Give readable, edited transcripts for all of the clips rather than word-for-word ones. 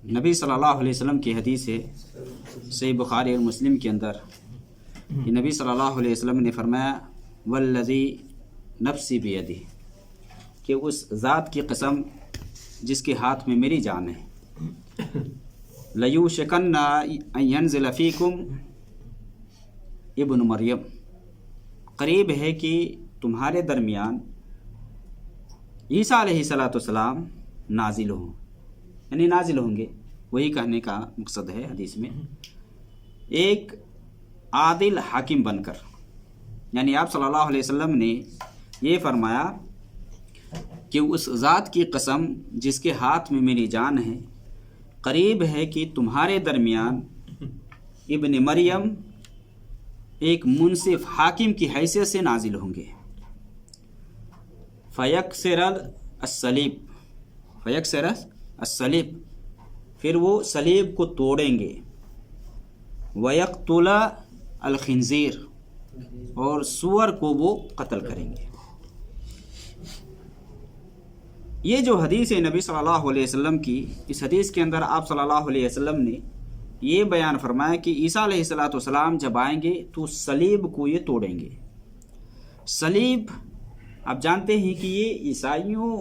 نبی صلی اللہ علیہ وسلم کی حدیث ہے صحیح بخاری اور مسلم کے اندر کہ نبی صلی اللہ علیہ وسلم نے فرمایا والذی نفسی بیدہ، کہ اس ذات کی قسم جس کے ہاتھ میں میری جان ہے، لیوشکن ان ینزل فیکم ابن مریم، قریب ہے کہ تمہارے درمیان عیسیٰ علیہ السلام نازل ہوں، یعنی نازل ہوں گے، وہی کہنے کا مقصد ہے حدیث میں، ایک عادل حاکم بن کر۔ یعنی آپ صلی اللہ علیہ وسلم نے یہ فرمایا کہ اس ذات کی قسم جس کے ہاتھ میں میری جان ہے، قریب ہے کہ تمہارے درمیان ابن مریم ایک منصف حاکم کی حیثیت سے نازل ہوں گے، فیکسر الصلیب، پھر وہ صلیب کو توڑیں گے، ویقتل الخنزیر، اور سور کو وہ قتل کریں گے۔ یہ جو حدیث ہے نبی صلی اللہ علیہ وسلم کی، اس حدیث کے اندر آپ صلی اللہ علیہ وسلم نے یہ بیان فرمایا کہ عیسیٰ علیہ السلام جب آئیں گے تو صلیب کو یہ توڑیں گے۔ صلیب آپ جانتے ہیں کہ یہ عیسائیوں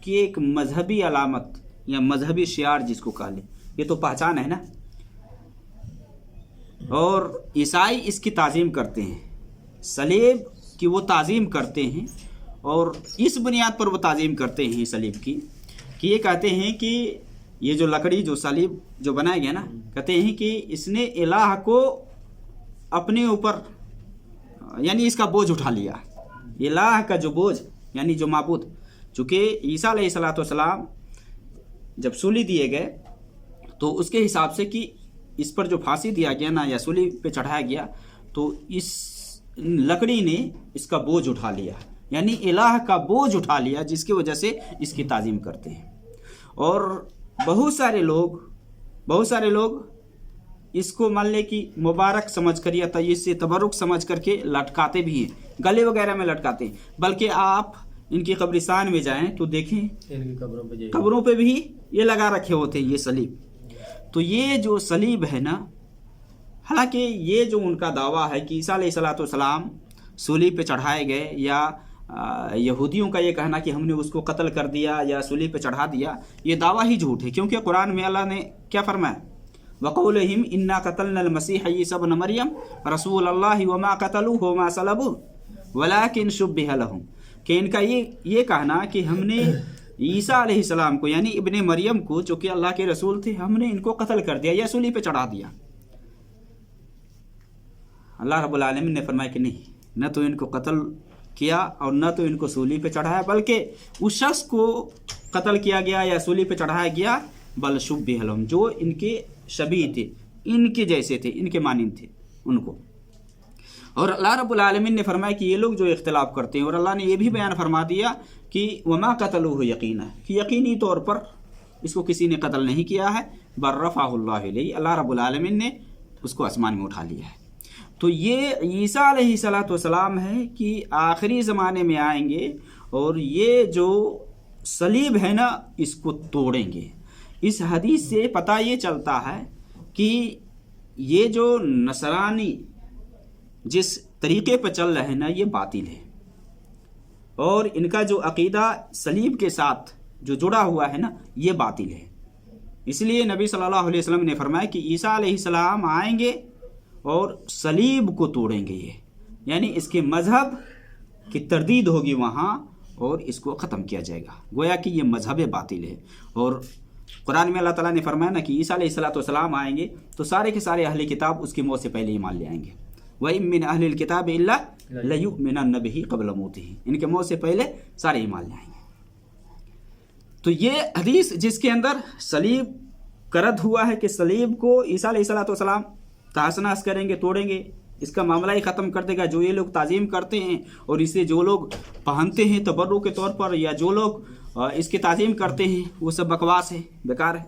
کی ایک مذہبی علامت یا مذہبی شعار جس کو کہا لیں، یہ تو پہچان ہے نا، اور عیسائی اس کی تعظیم کرتے ہیں، صلیب کی وہ تعظیم کرتے ہیں، اور اس بنیاد پر وہ تعظیم کرتے ہیں صلیب کی کہ یہ کہتے ہیں کہ یہ جو لکڑی جو صلیب جو بنایا گیا نا، کہتے ہیں کہ اس نے الہ کو اپنے اوپر یعنی اس کا بوجھ اٹھا لیا، الہ کا جو بوجھ یعنی جو معبود، چونکہ عیسیٰ علیہ السلام جب سولی دیے گئے تو اس کے حساب سے کہ اس پر جو پھانسی دیا گیا نا یا سولی پہ چڑھایا گیا تو اس لکڑی نے اس کا بوجھ اٹھا لیا، یعنی الہ کا بوجھ اٹھا لیا، جس کی وجہ سے اس کی تعظیم کرتے ہیں۔ اور بہت سارے لوگ اس کو مان لے کہ مبارک سمجھ کر یا اس سے تبرک سمجھ کر کے لٹکاتے بھی ہیں، گلے وغیرہ میں لٹکاتے ہیں، بلکہ آپ ان کی قبرستان میں جائیں تو دیکھیں ان کی قبروں پہ بھی یہ لگا رکھے ہوتے ہیں یہ صلیب۔ تو یہ جو صلیب ہے نا، حالانکہ یہ جو ان کا دعویٰ ہے کہ عیسیٰ علیہ السلام سولی پہ چڑھائے گئے، یا یہودیوں کا یہ کہنا کہ ہم نے اس کو قتل کر دیا یا سولی پہ چڑھا دیا، یہ دعویٰ ہی جھوٹ ہے، کیونکہ قرآن میں اللہ نے کیا فرمایا؟ وَقَوْلِهِمْ إِنَّا قَتَلْنَا الْمَسِيحَ عِيسَى ابْنَ مَرْيَمَ رَسُولَ اللَّهِ وَمَا قَتَلُوهُ وَمَا صَلَبُوهُ وَلَكِنْ شُبِّهَ لَهُمْ، کہ ان کا یہ کہنا کہ ہم نے عیسیٰ علیہ السلام کو یعنی ابن مریم کو جو کہ اللہ کے رسول تھے، ہم نے ان کو قتل کر دیا یا سولی پہ چڑھا دیا۔ اللہ رب العالمین نے فرمایا کہ نہیں، نہ تو ان کو قتل کیا اور نہ تو ان کو سولی پہ چڑھایا، بلکہ اس شخص کو قتل کیا گیا یا سولی پہ چڑھایا گیا، بل شبہ لہم، جو ان کے شبیہ تھے، ان کے جیسے تھے، ان کے مانند تھے ان کو۔ اور اللہ رب العالمین نے فرمایا کہ یہ لوگ جو اختلاف کرتے ہیں، اور اللہ نے یہ بھی بیان فرما دیا کہ وما قتلوہ یقینا، کہ یقینی طور پر اس کو کسی نے قتل نہیں کیا ہے، بل رفعہ اللہ الیہ، اللہ رب العالمین نے اس کو آسمان میں اٹھا لیا ہے۔ تو یہ عیسیٰ علیہ السلام ہے کہ آخری زمانے میں آئیں گے اور یہ جو صلیب ہے نا اس کو توڑیں گے۔ اس حدیث سے پتہ یہ چلتا ہے کہ یہ جو نصرانی جس طریقے پہ چل رہے ہیں نا یہ باطل ہے، اور ان کا جو عقیدہ صلیب کے ساتھ جو جڑا ہوا ہے نا یہ باطل ہے۔ اس لیے نبی صلی اللہ علیہ وسلم نے فرمایا کہ عیسیٰ علیہ السلام آئیں گے اور صلیب کو توڑیں گے، یعنی اس کے مذہب کی تردید ہوگی وہاں اور اس کو ختم کیا جائے گا، گویا کہ یہ مذہب باطل ہے۔ اور قرآن میں اللہ تعالیٰ نے فرمایا نا کہ عیسیٰ علیہ السلام آئیں گے تو سارے کے سارے اہل کتاب اس کی موت سے پہلے ایمان لے آئیں گے، وَإِن مِّنْ أَهْلِ الْكِتَابِ إِلَّا لَيُؤْمِنَنَّ بِهِ قَبْلَ مَوْتِهِ، ان کے موت سے پہلے سارے ایمان لے آئیں گے۔ تو یہ حدیث جس کے اندر صلیب کا رد ہوا ہے کہ صلیب کو عیسیٰ علیہ السلام تہس نہس کریں گے، توڑیں گے، اس کا معاملہ ہی ختم کر دے گا، جو یہ لوگ تعظیم کرتے ہیں اور اسے جو لوگ پہنتے ہیں تبرک کے طور پر، یا جو لوگ اس کی تعظیم کرتے ہیں، وہ سب بکواس ہے، بیکار ہے۔